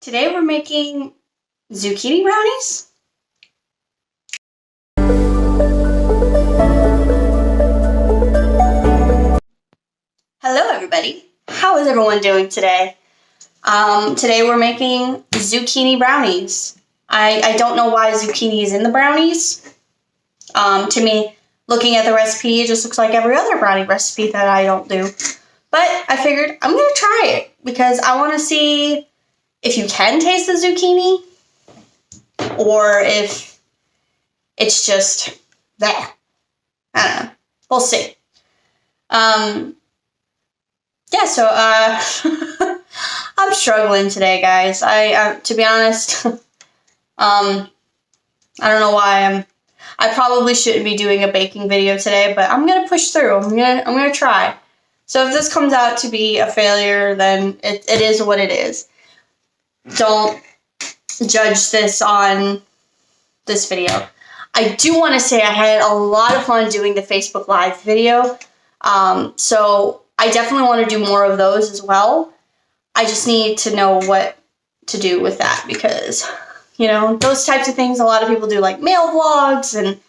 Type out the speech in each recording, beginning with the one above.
Today we're making zucchini brownies. Hello everybody, how is everyone doing today? Today we're making zucchini brownies. I don't know why zucchini is in the brownies. To me, looking at the recipe, it just looks like every other brownie recipe that I don't do. But I figured I'm going to try it because I want to see if you can taste the zucchini or if it's just that. I don't know. We'll see. Yeah, so I'm struggling today, guys. I to be honest, I don't know why I probably shouldn't be doing a baking video today, but I'm gonna push through. I'm gonna try. So if this comes out to be a failure, then it is what it is. Don't judge this on this video. I do want to say I had a lot of fun doing the Facebook Live video. So I definitely want to do more of those as well. I just need to know what to do with that because, you know, those types of things, a lot of people do like mail vlogs and,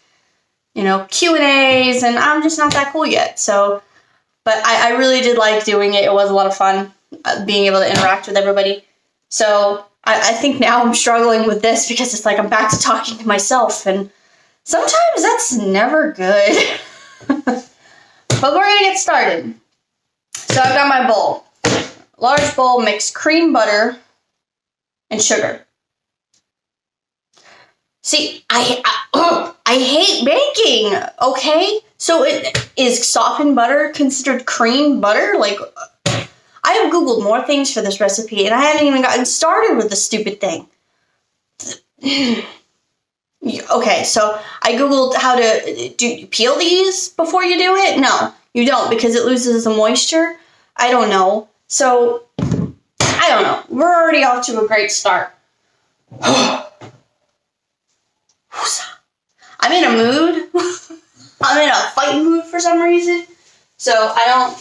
you know, Q&As, and I'm just not that cool yet. So, but I really did like doing it. It was a lot of fun being able to interact with everybody. So I think now I'm struggling with this because it's like I'm back to talking to myself, and sometimes that's never good. But we're going to get started. So I've got my bowl. Large bowl, mix cream, butter, and sugar. See, I hate baking, okay? So is softened butter considered cream butter? Like, I have Googled more things for this recipe, and I haven't even gotten started with the stupid thing. Okay, so I Googled how to peel these before you do it. No, you don't, because it loses the moisture. I don't know. So, I don't know. We're already off to a great start. I'm in a mood. I'm in a fighting mood for some reason. So, I don't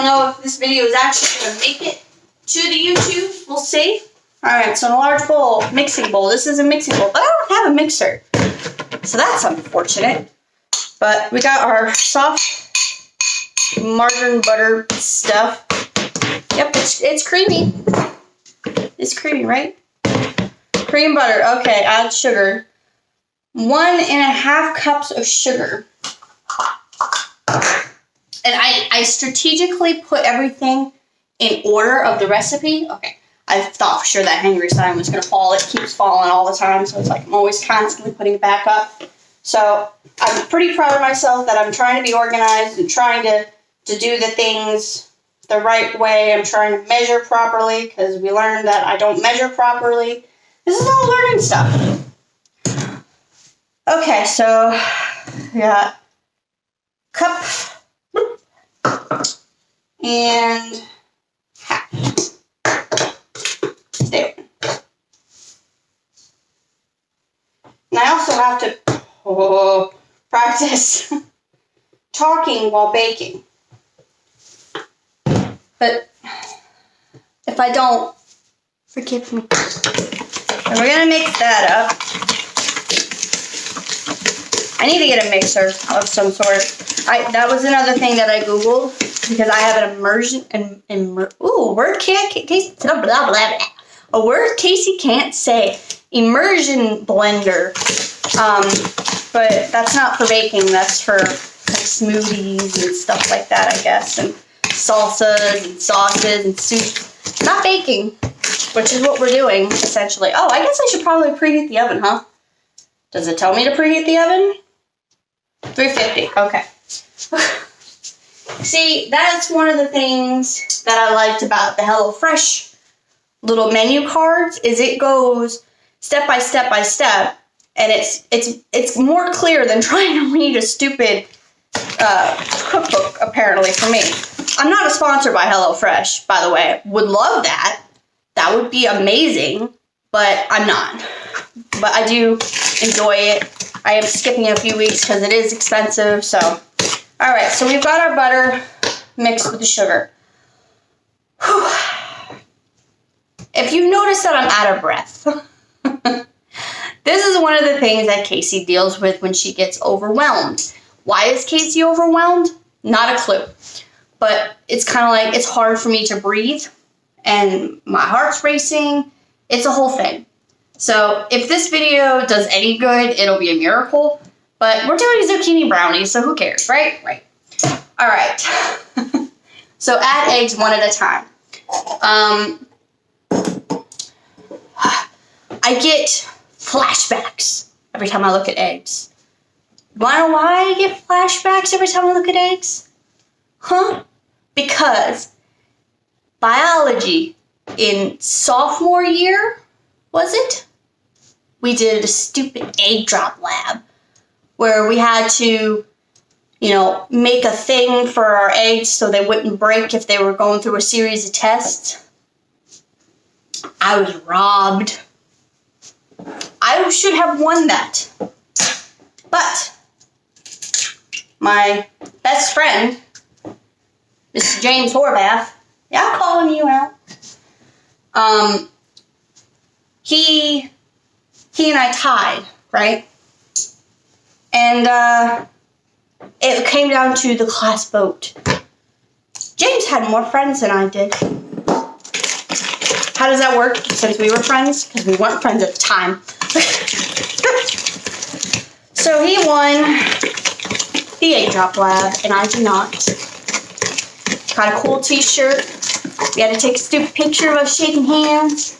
know if this video is actually going to make it to the YouTube. We'll see. Alright, so in a large bowl, mixing bowl. This is a mixing bowl, but I don't have a mixer. So that's unfortunate. But we got our soft margarine butter stuff. Yep, it's creamy. It's creamy, right? Cream butter. Okay, add sugar. 1.5 cups of sugar. And I strategically put everything in order of the recipe. Okay. I thought for sure that hangry sign was going to fall. It keeps falling all the time, so it's like I'm always constantly putting it back up. So I'm pretty proud of myself that I'm trying to be organized and trying to do the things the right way. I'm trying to measure properly because we learned that I don't measure properly. This is all learning stuff. Okay, so we got cup and half. Stay open. And I also have to practice talking while baking. But if I don't, forgive me. And we're going to mix that up. I need to get a mixer of some sort. That was another thing that I Googled because I have an a word Casey can't say. Immersion blender. But that's not for baking. That's for like smoothies and stuff like that, I guess. And salsas and sauces and soup. Not baking, which is what we're doing, essentially. Oh, I guess I should probably preheat the oven, huh? Does it tell me to preheat the oven? 350. Okay. See, that's one of the things that I liked about the HelloFresh little menu cards is it goes step by step by step, and it's more clear than trying to read a stupid cookbook, apparently, for me. I'm not a sponsor by HelloFresh, by the way. Would love that. That would be amazing, but I'm not. But I do enjoy it. I am skipping a few weeks because it is expensive, so. Alright, so we've got our butter mixed with the sugar. Whew. If if you notice that I'm out of breath, this is one of the things that Casey deals with when she gets overwhelmed. Why is Casey overwhelmed? Not a clue. But it's kind of like it's hard for me to breathe and my heart's racing. It's a whole thing. So if this video does any good, it'll be a miracle. But we're doing zucchini brownies, so who cares, right? Right. All right. So add eggs one at a time. I get flashbacks every time I look at eggs. Wanna know why I get flashbacks every time I look at eggs? Huh? Because biology in sophomore year, was it? We did a stupid egg drop lab where we had to, make a thing for our eggs so they wouldn't break if they were going through a series of tests. I was robbed. I should have won that. But my best friend, Mr. James Horvath, yeah, I'm calling you out. He and I tied, right? And it came down to the class vote. James had more friends than I did. How does that work since we were friends? Because we weren't friends at the time. So he won the egg drop lab, and I did not. Got a cool t-shirt. We had to take a stupid picture of us shaking hands.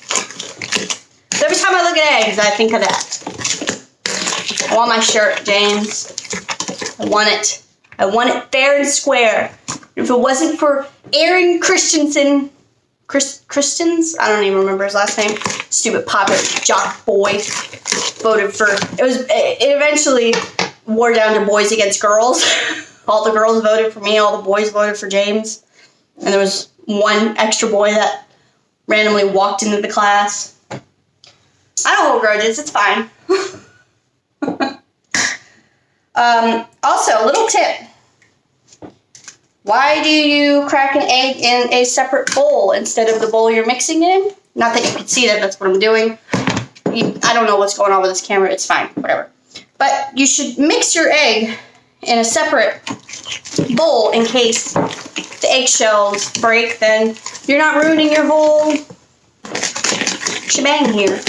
So every time I look at eggs, I think of that. I want my shirt, James. I want it. I want it fair and square. If it wasn't for Aaron Christensen, Christians? I don't even remember his last name. Stupid popular jock boy. Voted for, it eventually wore down to boys against girls. All the girls voted for me, all the boys voted for James. And there was one extra boy that randomly walked into the class. I don't hold grudges, it's fine. Also, little tip. Why do you crack an egg in a separate bowl instead of the bowl you're mixing it in? Not that you can see that, that's what I'm doing. I don't know what's going on with this camera, it's fine, whatever. But you should mix your egg in a separate bowl in case the eggshells break, then you're not ruining your whole shebang here.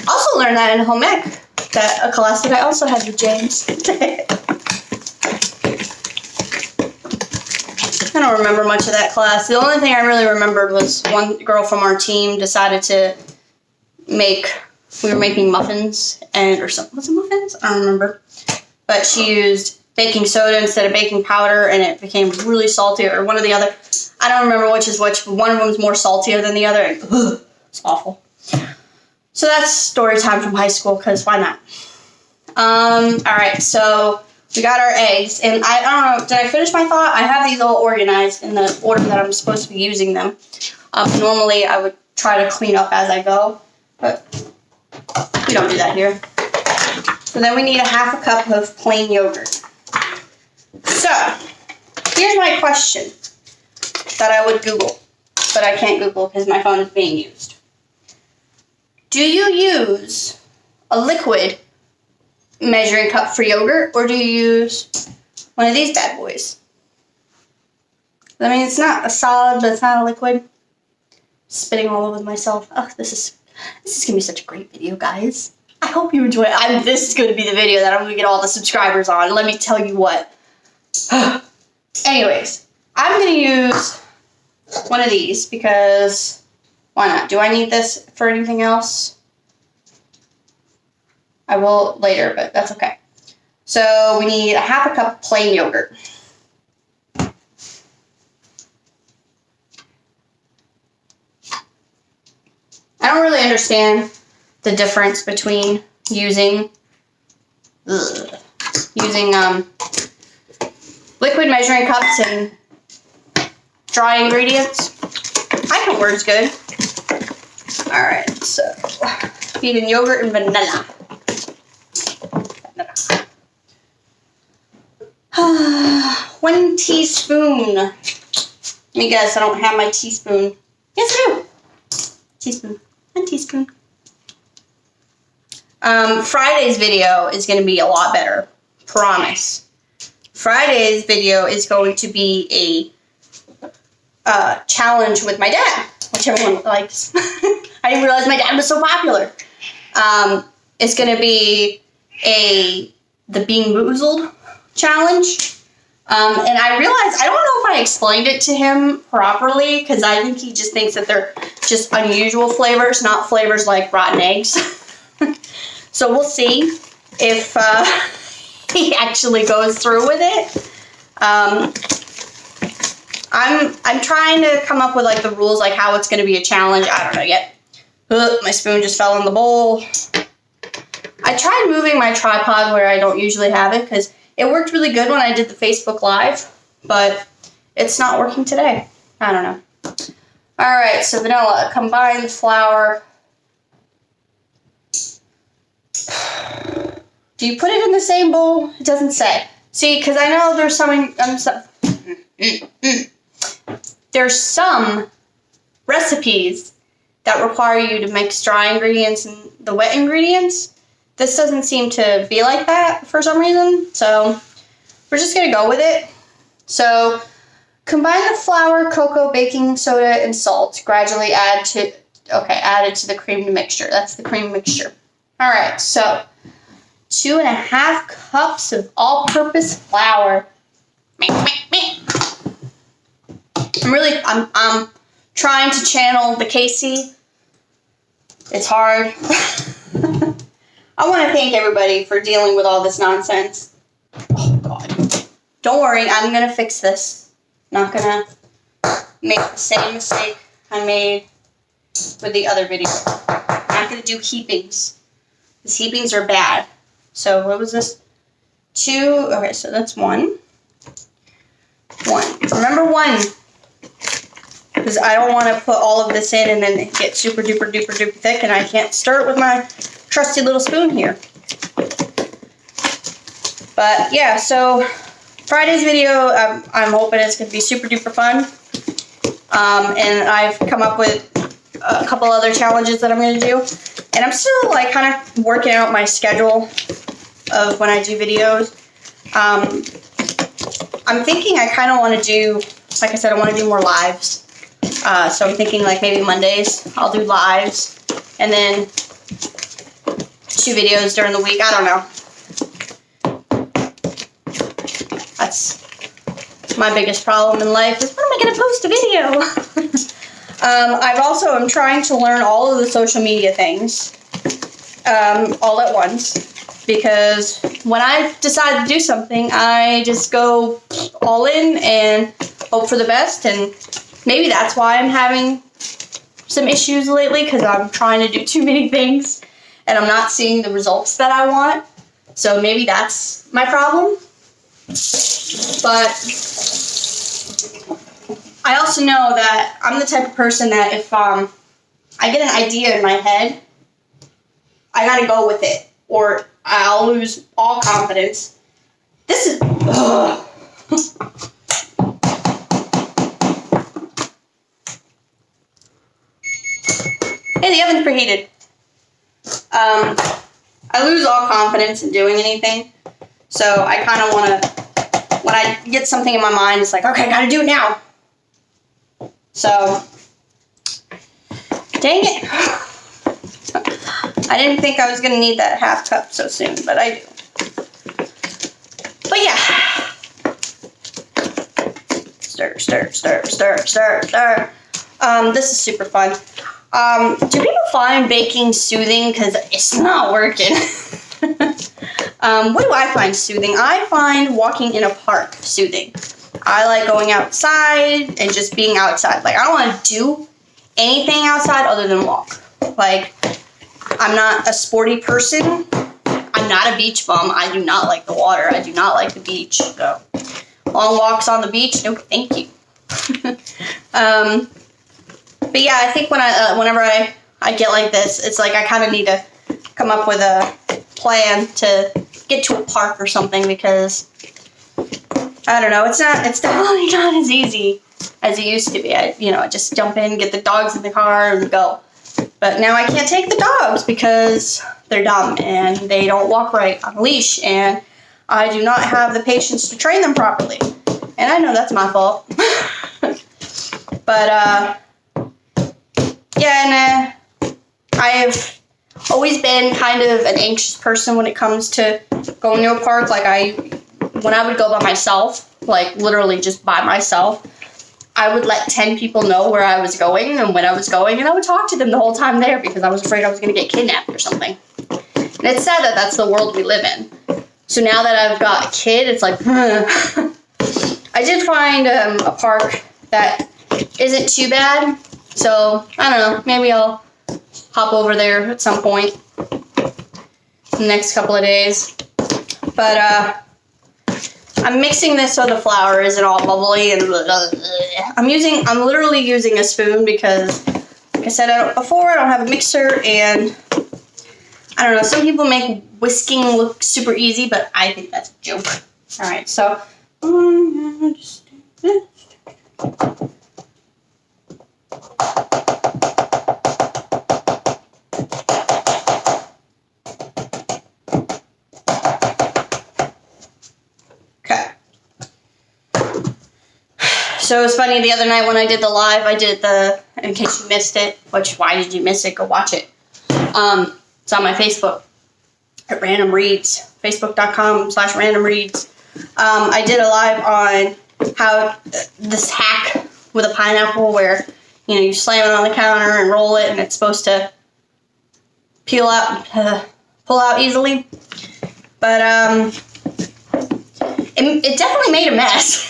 Also learned that in home ec, that a class that I also had with James. I don't remember much of that class. The only thing I really remembered was one girl from our team decided to we were making muffins, or something. Was it muffins? I don't remember. But she used baking soda instead of baking powder, and it became really salty, or one or the other. I don't remember which is which, but one of them was more saltier than the other. And, it's awful. So that's story time from high school, because why not? Alright, so we got our eggs, and I don't know, did I finish my thought? I have these all organized in the order that I'm supposed to be using them. Normally I would try to clean up as I go, but we don't do that here. So then we need a half a cup of plain yogurt. So, here's my question that I would Google, but I can't Google because my phone is being used. Do you use a liquid measuring cup for yogurt, or do you use one of these bad boys? I mean, it's not a solid, but it's not a liquid. Spitting all over myself. Oh, this is gonna be such a great video, guys. I hope you enjoy it. This is gonna be the video that I'm gonna get all the subscribers on. Let me tell you what. Anyways, I'm gonna use one of these because why not? Do I need this for anything else? I will later, but that's okay. So we need a half a cup of plain yogurt. I don't really understand the difference between using liquid measuring cups and dry ingredients. Python word's good. Alright, so feeding yogurt and vanilla. 1 teaspoon. Let me guess, I don't have my teaspoon. Yes, I do. Teaspoon. 1 teaspoon. Friday's video is going to be a lot better. Promise. Friday's video is going to be a challenge with my dad, which everyone likes. I didn't realize my dad was so popular. It's going to be the Bean Boozled challenge. And I realized, I don't know if I explained it to him properly, because I think he just thinks that they're just unusual flavors, not flavors like rotten eggs. So we'll see if he actually goes through with it. I'm trying to come up with like the rules, like how it's going to be a challenge. I don't know yet. My spoon just fell in the bowl. I tried moving my tripod where I don't usually have it, because it worked really good when I did the Facebook Live, but it's not working today. I don't know. All right, so vanilla, combine the flour. Do you put it in the same bowl? It doesn't say. See, because I know there's there's some recipes that require you to mix dry ingredients and the wet ingredients. This doesn't seem to be like that for some reason, so we're just going to go with it. So, combine the flour, cocoa, baking soda, and salt. Gradually added to the creamed mixture. That's the cream mixture. All right, so 2.5 cups of all-purpose flour. I'm trying to channel the Casey. It's hard. I want to thank everybody for dealing with all this nonsense. Oh, God. Don't worry, I'm going to fix this. Not going to make the same mistake I made with the other video. I'm not going to do heapings. These heapings are bad. So, what was this? 2. Okay, so that's 1. 1. Remember 1. Because I don't want to put all of this in and then it get super duper duper duper thick and I can't stir it with my trusty little spoon here. But yeah, so Friday's video, I'm hoping it's going to be super duper fun. And I've come up with a couple other challenges that I'm going to do. And I'm still like kind of working out my schedule of when I do videos. I'm thinking I kind of want to do, like I said, I want to do more lives. So I'm thinking like maybe Mondays I'll do lives. And then 2 videos during the week. I don't know. That's my biggest problem in life is when am I going to post a video? I'm trying to learn all of the social media things all at once, because when I decide to do something, I just go all in and hope for the best, and maybe that's why I'm having some issues lately, because I'm trying to do too many things and I'm not seeing the results that I want. So maybe that's my problem. But I also know that I'm the type of person that if I get an idea in my head, I gotta go with it or I'll lose all confidence. This is... Ugh. Hey, the oven's preheated. I lose all confidence in doing anything. So I kind of want to, when I get something in my mind, it's like, okay, I gotta do it now. So, dang it. I didn't think I was going to need that half cup so soon, but I do. But yeah. Stir, stir, stir, stir, stir, stir. This is super fun. Do people find baking soothing? Because it's not working. What do I find soothing? I find walking in a park soothing. I like going outside and just being outside. Like, I don't want to do anything outside other than walk. Like, I'm not a sporty person. I'm not a beach bum. I do not like the water. I do not like the beach. So, long walks on the beach, no thank you. But yeah, I think whenever I get like this, it's like I kind of need to come up with a plan to get to a park or something, because I don't know, it's definitely not as easy as it used to be. I just jump in, get the dogs in the car, and go. But now I can't take the dogs because they're dumb and they don't walk right on a leash, and I do not have the patience to train them properly. And I know that's my fault. But, yeah, and I have always been kind of an anxious person when it comes to going to a park. Like, when I would go by myself, like, literally just by myself, I would let 10 people know where I was going and when I was going, and I would talk to them the whole time there because I was afraid I was going to get kidnapped or something. And it's sad that that's the world we live in. So now that I've got a kid, it's like, I did find a park that isn't too bad. So, I don't know, maybe I'll hop over there at some point in the next couple of days. But, I'm mixing this so the flour isn't all bubbly, and I'm literally using a spoon because, like I said before, I don't have a mixer, and I don't know, some people make whisking look super easy, but I think that's a joke. Alright, so I'm gonna just do this. So it was funny, the other night when I did the live, I did in case you missed it, which, why did you miss it? Go watch it. It's on my Facebook at Random Reads, facebook.com/Random Reads. I did a live on how this hack with a pineapple where, you slam it on the counter and roll it and it's supposed to pull out easily. But, it definitely made a mess.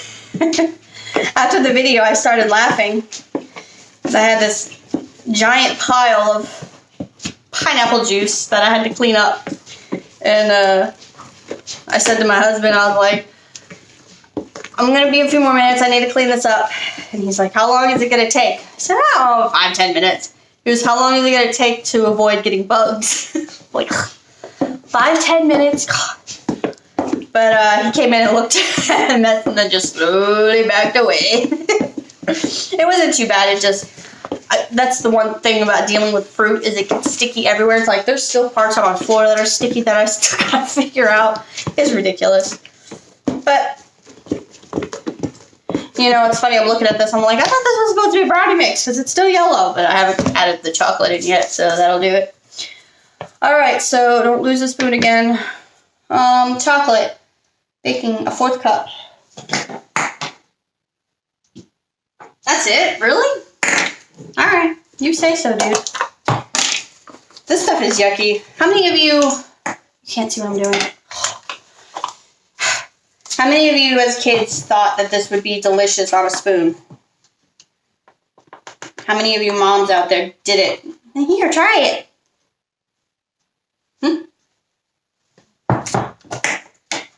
After the video, I started laughing because I had this giant pile of pineapple juice that I had to clean up. And I said to my husband, I was like, I'm going to be a few more minutes. I need to clean this up. And he's like, how long is it going to take? I said, 5-10 minutes. He goes, how long is it going to take to avoid getting bugs? Like, 5-10 minutes? God. But he came in and looked at the mess and then just slowly backed away. It wasn't too bad. It just, that's the one thing about dealing with fruit is it gets sticky everywhere. It's like there's still parts on my floor that are sticky that I still gotta figure out. It's ridiculous. But, it's funny. I'm looking at this. I'm like, I thought this was supposed to be brownie mix because it's still yellow. But I haven't added the chocolate in yet, so that'll do it. All right, so don't lose the spoon again. Chocolate. Baking a 4th cup. That's it? Really? Alright. You say so, dude. This stuff is yucky. How many of you can't see what I'm doing? How many of you as kids thought that this would be delicious on a spoon? How many of you moms out there did it? Here, try it.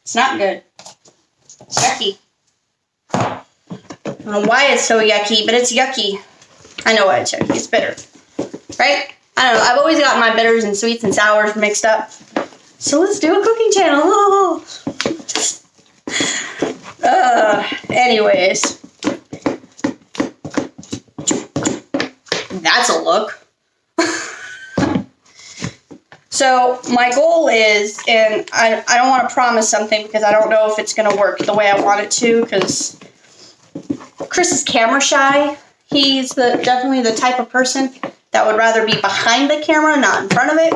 It's not good. It's yucky. I don't know why it's so yucky, but it's yucky. I know why it's yucky. It's bitter. Right? I don't know. I've always got my bitters and sweets and sours mixed up. So let's do a cooking channel. Anyways. That's a look. So my goal is, and I don't want to promise something because I don't know if it's going to work the way I want it to, because Chris is camera shy. He's definitely the type of person that would rather be behind the camera, not in front of it.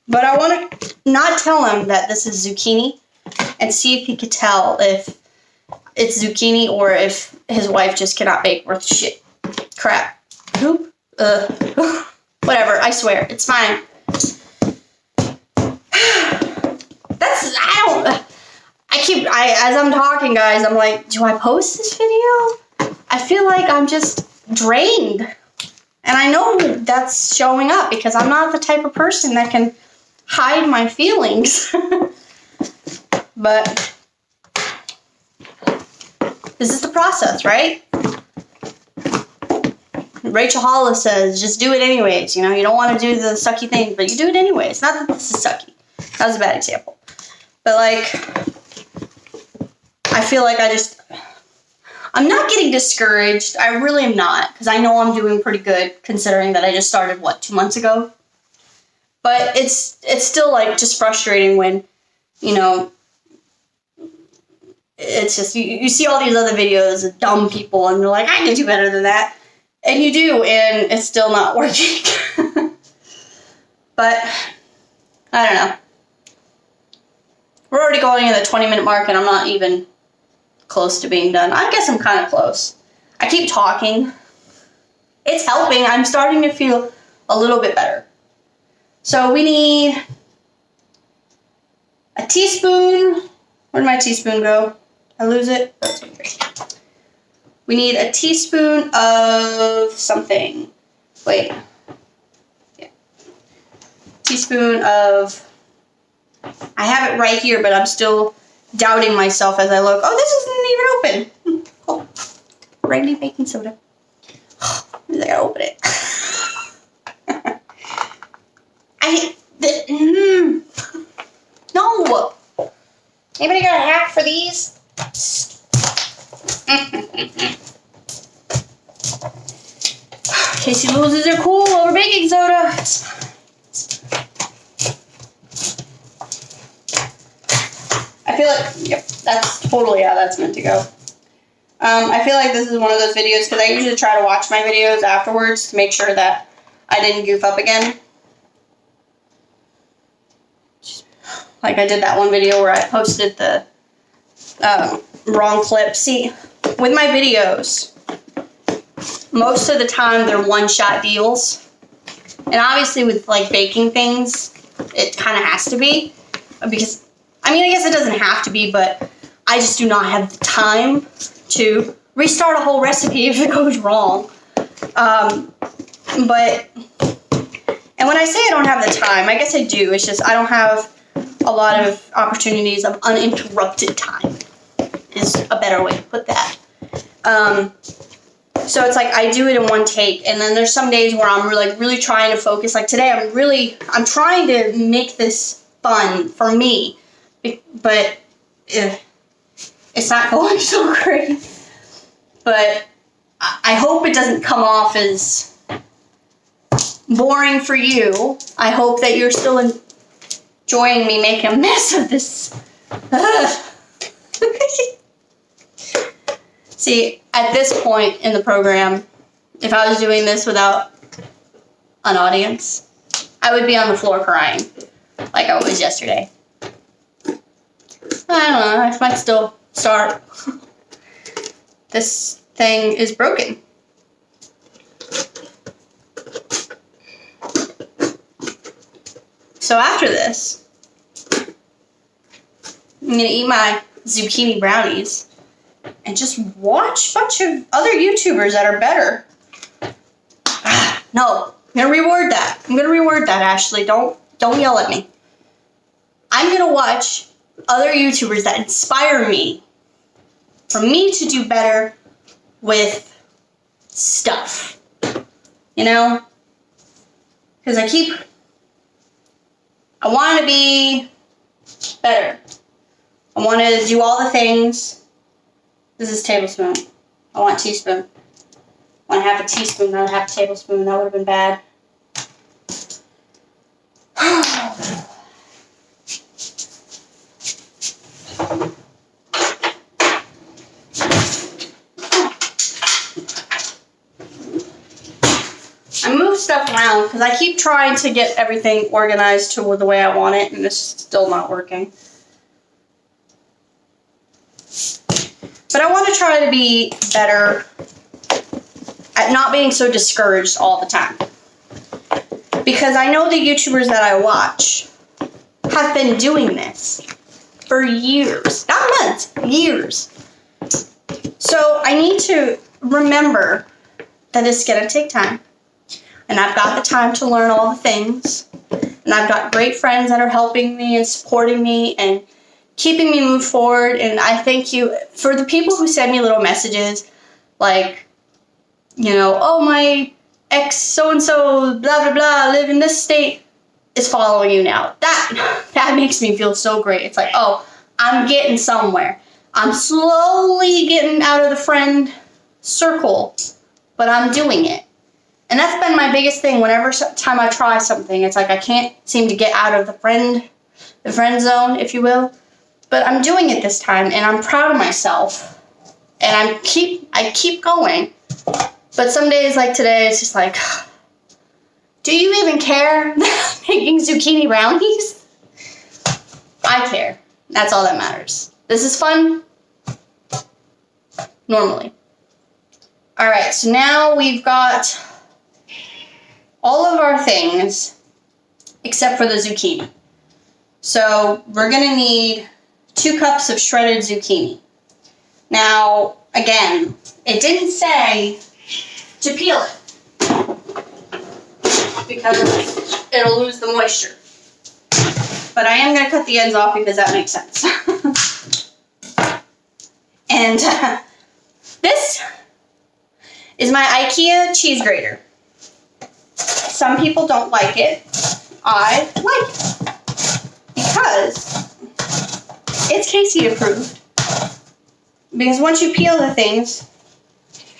But I want to not tell him that this is zucchini and see if he could tell if it's zucchini or if his wife just cannot bake worth shit. Crap. Poop. Whatever, I swear, it's fine. As I'm talking, guys, I'm like, do I post this video? I feel like I'm just drained. And I know that's showing up because I'm not the type of person that can hide my feelings. But this is the process, right? Rachel Hollis says, just do it anyways. You don't want to do the sucky thing, but you do it anyways. Not that this is sucky. That was a bad example. But, I feel like I'm not getting discouraged. I really am not, because I know I'm doing pretty good considering that I just started, 2 months ago? But it's still like just frustrating when, you know, it's just, you see all these other videos of dumb people and you're like, I can do better than that. And you do, and it's still not working. But, I don't know. We're already going in the 20-minute mark and I'm not even close to being done. I guess I'm kind of close. I keep talking. It's helping. I'm starting to feel a little bit better. So we need a teaspoon. Where'd my teaspoon go? I lose it? That's okay. We need a teaspoon of something. Wait. Yeah. Teaspoon of... I have it right here, but I'm still doubting myself as I look. Oh, this isn't even open. Oh, rainy baking soda. I gotta open it. No. Anybody got a hack for these? Casey loses her cool over baking soda. I feel like, yep, that's totally how that's meant to go. I feel like this is one of those videos, because I usually try to watch my videos afterwards to make sure that I didn't goof up again. Like I did that one video where I posted the wrong clip. See, with my videos, most of the time they're one-shot deals. And obviously with like baking things, it kind of has to be. Because, I mean, I guess it doesn't have to be, but I just do not have the time to restart a whole recipe if it goes wrong. And when I say I don't have the time, I guess I do. It's just I don't have a lot of opportunities of uninterrupted time is a better way to put that. So it's like I do it in one take, and then there's some days where I'm really trying to focus. Like today, I'm trying to make this fun for me, but it's not going so great. But I hope it doesn't come off as boring for you. I hope that you're still enjoying me making a mess of this. See, at this point in the program, if I was doing this without an audience, I would be on the floor crying, like I was yesterday. I don't know, I might still start. This thing is broken. So after this, I'm going to eat my zucchini brownies and just watch a bunch of other YouTubers that are better. No, I'm going to reword that. I'm going to reword that, Ashley. Don't yell at me. I'm going to watch other YouTubers that inspire me for me to do better with stuff. You know? Because I want to be better. I want to do all the things. This is tablespoon. I want teaspoon. I want to have a teaspoon, not a half a tablespoon. That would have been bad. I move stuff around because I keep trying to get everything organized to the way I want it, and it's still not working. But I want to try to be better at not being so discouraged all the time. Because I know the YouTubers that I watch have been doing this for years. Not months, years. So I need to remember that it's going to take time. And I've got the time to learn all the things. And I've got great friends that are helping me and supporting me and keeping me move forward. And I thank you for the people who send me little messages like, you know, oh, my ex so-and-so, blah, blah, blah, live in this state is following you now. That makes me feel so great. It's like, oh, I'm getting somewhere. I'm slowly getting out of the friend circle, but I'm doing it. And that's been my biggest thing. Whenever time I try something, it's like I can't seem to get out of the friend zone, if you will. But I'm doing it this time, and I'm proud of myself. And I keep going. But some days like today, it's just like, do you even care that I'm making zucchini brownies? I care. That's all that matters. This is fun. Normally. Alright, so now we've got all of our things except for the zucchini. So we're going to need 2 cups of shredded zucchini. Now, again, it didn't say to peel it because it'll lose the moisture. But I am going to cut the ends off because that makes sense. And this is my IKEA cheese grater. Some people don't like it. I like it because it's Casey approved. Because once you peel the things,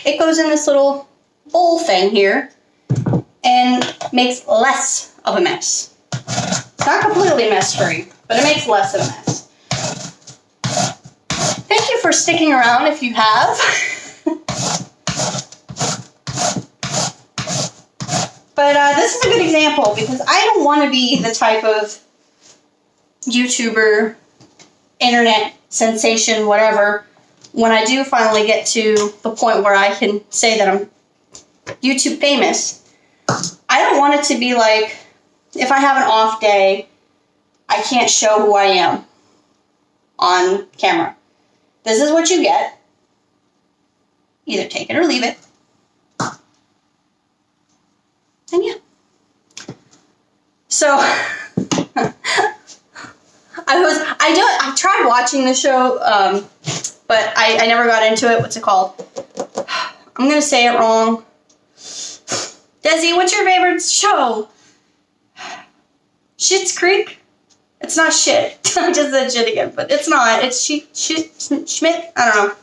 it goes in this little bowl thing here and makes less of a mess. It's not completely mess-free, but it makes less of a mess. Thank you for sticking around if you have. But this is a good example because I don't want to be the type of YouTuber, internet sensation, whatever, when I do finally get to the point where I can say that I'm YouTube famous. I don't want it to be like, if I have an off day, I can't show who I am on camera. This is what you get. Either take it or leave it. And yeah. So I tried watching the show, but I never got into it. What's it called? I'm gonna say it wrong. Desi, what's your favorite show? Schitt's Creek? It's not shit. I just said shit again, but it's not. It's Schmidt? I don't know.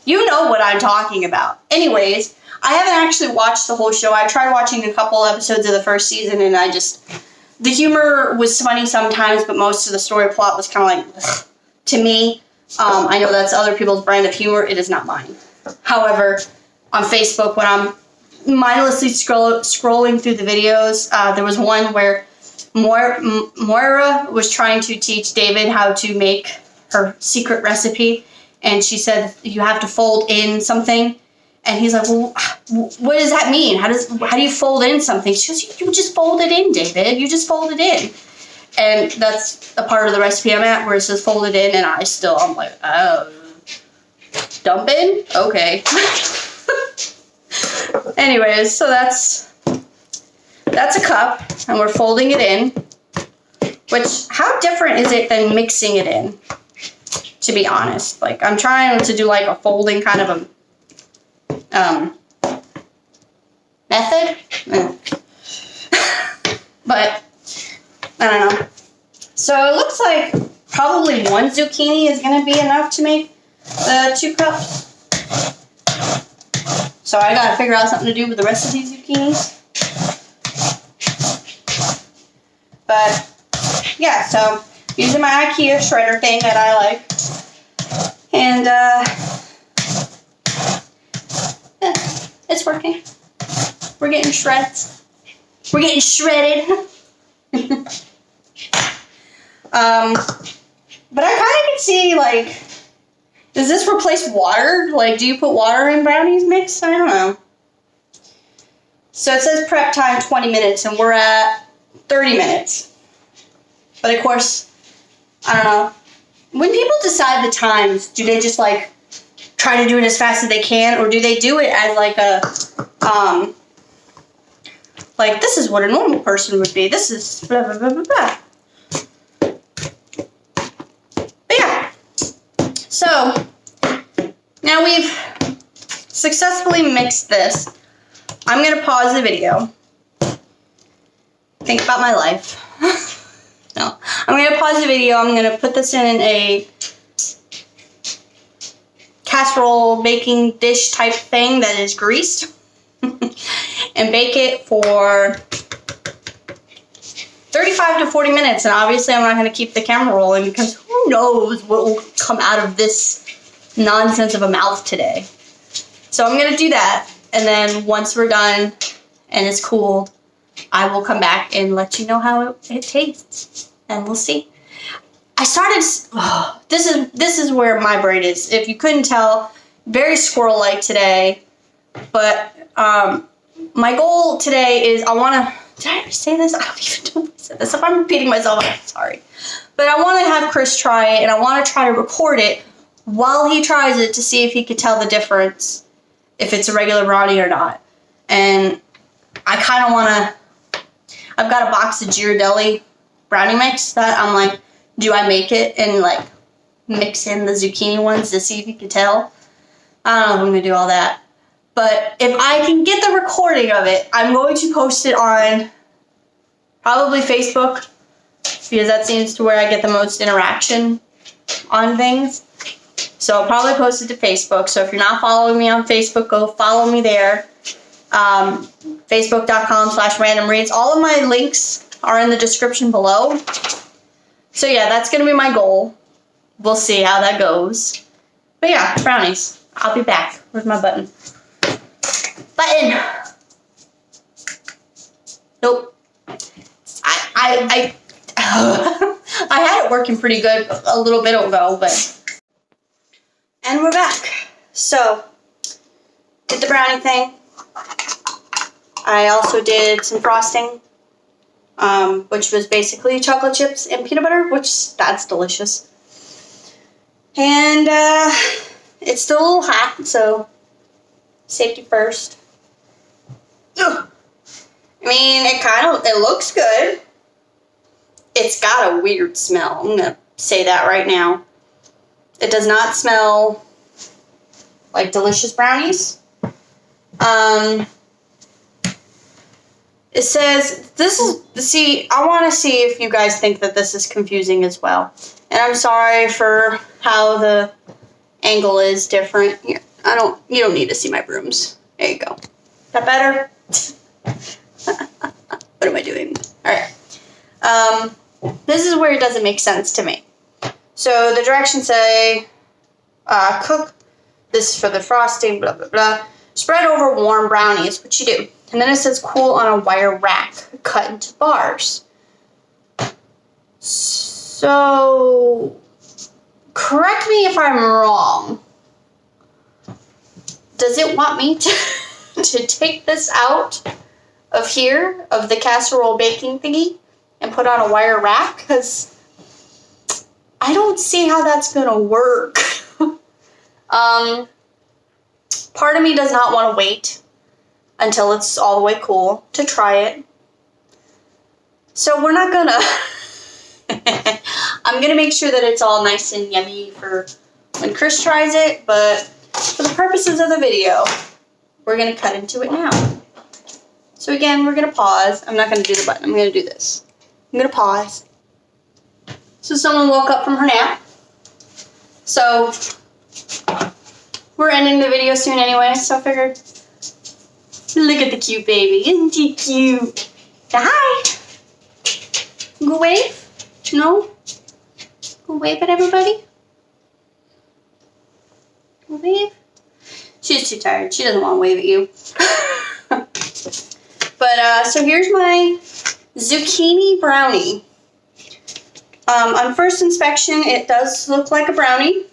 You know what I'm talking about. Anyways, I haven't actually watched the whole show. I tried watching a couple episodes of the first season, and the humor was funny sometimes, but most of the story plot was kind of like, ugh, to me. I know that's other people's brand of humor. It is not mine. However, on Facebook, when I'm mindlessly scrolling through the videos, there was one where Moira was trying to teach David how to make her secret recipe, and she said, you have to fold in something. And he's like, well, what does that mean? How do you fold in something? She goes, you just fold it in, David. You just fold it in. And that's a part of the recipe I'm at where it says fold it in, and I'm like, oh, dump in? Okay. Anyways, so that's a cup, and we're folding it in. Which, how different is it than mixing it in? To be honest, like, I'm trying to do like a folding kind of a method, but I don't know. So it looks like probably 1 zucchini is going to be enough to make the 2 cups. So I got to figure out something to do with the rest of these zucchinis. But yeah, so using my IKEA shredder thing that I like, and it's working. We're getting shreds. We're getting shredded. But I kind of can see, like, does this replace water? Like, do you put water in brownies mix? I don't know. So it says prep time 20 minutes, and we're at 30 minutes. But of course, I don't know. When people decide the times, do they just, like, try to do it as fast as they can, or do they do it as, like, a, like, this is what a normal person would be. This is blah, blah, blah, blah, blah. But yeah. So, now we've successfully mixed this. I'm going to pause the video. Think about my life. No. I'm going to pause the video. I'm going to put this in a casserole baking dish type thing that is greased and bake it for 35 to 40 minutes. And obviously I'm not going to keep the camera rolling because who knows what will come out of this nonsense of a mouth today. So I'm going to do that. And then once we're done and it's cooled, I will come back and let you know how it tastes. And we'll see. I started, this is where my brain is. If you couldn't tell, very squirrel-like today. But my goal today is I want to, did I ever say this? I don't even know if I said this. If I'm repeating myself, I'm sorry. But I want to have Chris try it, and I want to try to record it while he tries it to see if he could tell the difference, if it's a regular brownie or not. And I kind of want to, I've got a box of Ghirardelli brownie mix that I'm like, do I make it and like mix in the zucchini ones to see if you can tell? I don't know if I'm going to do all that. But if I can get the recording of it, I'm going to post it on probably Facebook because that seems to where I get the most interaction on things. So I'll probably post it to Facebook. So if you're not following me on Facebook, go follow me there. Facebook.com/randomreads. All of my links are in the description below. So yeah, that's going to be my goal. We'll see how that goes. But yeah, brownies. I'll be back. Where's my button? Button! Nope. I had it working pretty good a little bit ago, but... And we're back. So, did the brownie thing. I also did some frosting, which was basically chocolate chips and peanut butter, which that's delicious. And it's still a little hot, so safety first. Ugh. I mean, it looks good. It's got a weird smell. I'm gonna say that right now. It does not smell like delicious brownies. It says, I want to see if you guys think that this is confusing as well. And I'm sorry for how the angle is different. Here, you don't need to see my brooms. There you go. Is that better? What am I doing? Alright. This is where it doesn't make sense to me. So the directions say, cook, this is for the frosting, blah, blah, blah. Spread over warm brownies, which you do. And then it says cool on a wire rack, cut into bars. So, correct me if I'm wrong. Does it want me to take this out of here, of the casserole baking thingy, and put on a wire rack? Because I don't see how that's going to work. Part of me does not want to wait until it's all the way cool to try it. So we're not gonna... I'm gonna make sure that it's all nice and yummy for when Chris tries it, but for the purposes of the video, we're gonna cut into it now. So again, we're gonna pause. I'm not gonna do the button, I'm gonna do this. I'm gonna pause. So someone woke up from her nap. So we're ending the video soon anyway, so I figured, look at the cute baby. Isn't she cute? Say hi. Go wave? No? Go wave at everybody? Go wave? She's too tired. She doesn't want to wave at you. But, so here's my zucchini brownie. On first inspection, it does look like a brownie.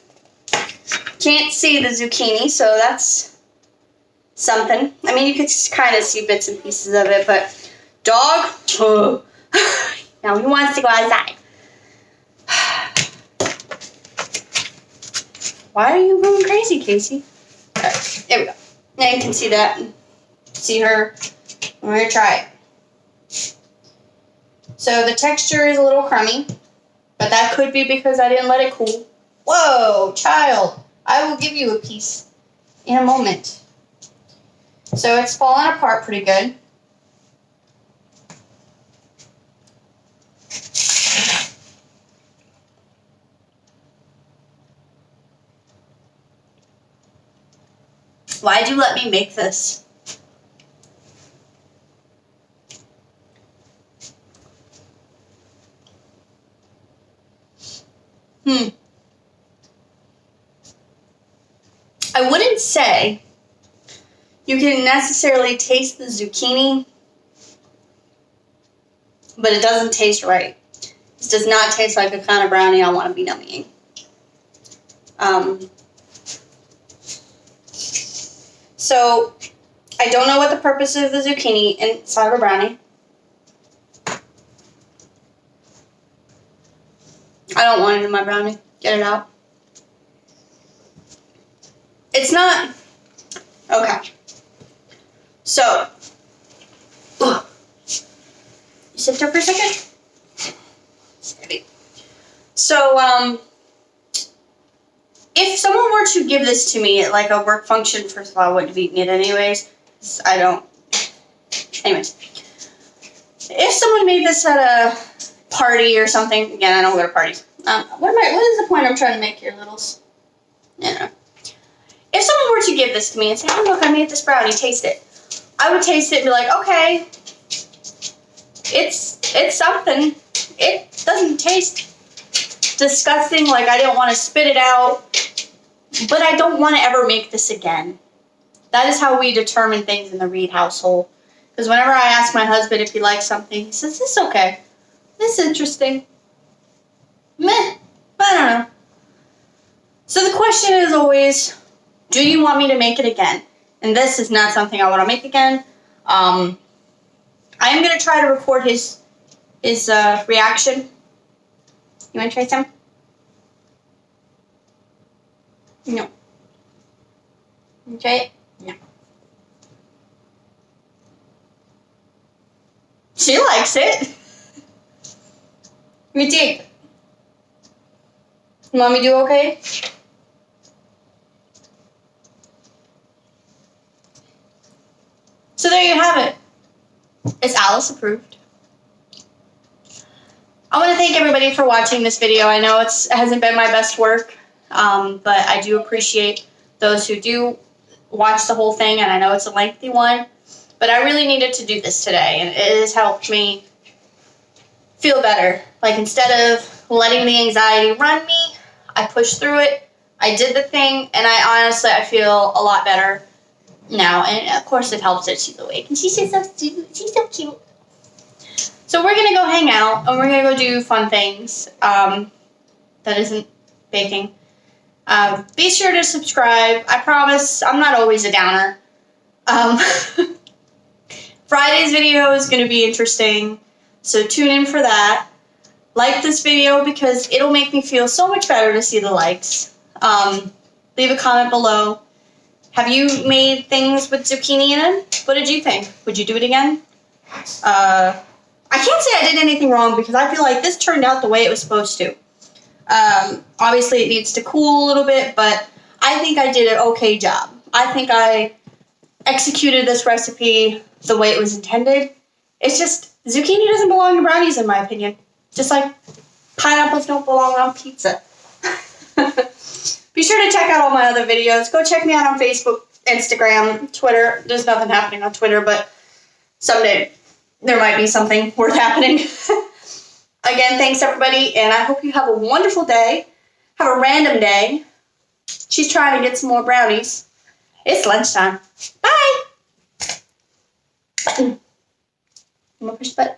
Can't see the zucchini, so that's something. I mean, you could kind of see bits and pieces of it, but dog, now he wants to go outside. Why are you going crazy, Casey? Alright, there we go. Now you can see that. See her. I'm going to try it. So the texture is a little crummy, but that could be because I didn't let it cool. Whoa, child. I will give you a piece in a moment. So it's falling apart pretty good. Why'd you let me make this? I wouldn't say you can necessarily taste the zucchini, but it doesn't taste right. This does not taste like the kind of brownie I want to be numbing. So, I don't know what the purpose of the zucchini inside of a brownie. I don't want it in my brownie. Get it out. It's not... Okay. So... Ugh. You sit there for a second? Steady. So, if someone were to give this to me at, like, a work function, first of all, I wouldn't have eaten it anyways. I don't... Anyways. If someone made this at a party or something... Again, I don't go to parties. What is the point I'm trying to make here, littles? I don't know. If someone were to give this to me and say, oh, look, I made this brownie, taste it. I would taste it and be like, okay, it's something. It doesn't taste disgusting, like I didn't want to spit it out, but I don't want to ever make this again. That is how we determine things in the Reed household. Because whenever I ask my husband if he likes something, he says, this is okay. This is interesting. Meh, I don't know. So the question is always, do you want me to make it again? And this is not something I want to make again. I am going to try to record his reaction. You want to try some? No. You try it? No. She likes it. Me too. You want me to do okay? So there you have it. It's Alice approved. I want to thank everybody for watching this video. I know it hasn't been my best work, but I do appreciate those who do watch the whole thing, and I know it's a lengthy one, but I really needed to do this today, and it has helped me feel better. Like, instead of letting the anxiety run me, I pushed through it, I did the thing, and I feel a lot better now, and of course it helps that she's awake, and she's just so cute. She's so cute. So we're gonna go hang out, and we're gonna go do fun things. That isn't baking. Be sure to subscribe. I promise I'm not always a downer. Friday's video is gonna be interesting, so tune in for that. Like this video because it'll make me feel so much better to see the likes. Leave a comment below. Have you made things with zucchini in them? What did you think? Would you do it again? I can't say I did anything wrong because I feel like this turned out the way it was supposed to. Obviously it needs to cool a little bit, but I think I did an okay job. I think I executed this recipe the way it was intended. It's just, zucchini doesn't belong to brownies in my opinion. Just like pineapples don't belong on pizza. Be sure to check out all my other videos. Go check me out on Facebook, Instagram, Twitter. There's nothing happening on Twitter, but someday there might be something worth happening. Again, thanks everybody, and I hope you have a wonderful day. Have a random day. She's trying to get some more brownies. It's lunchtime. Bye! I'm gonna push the button.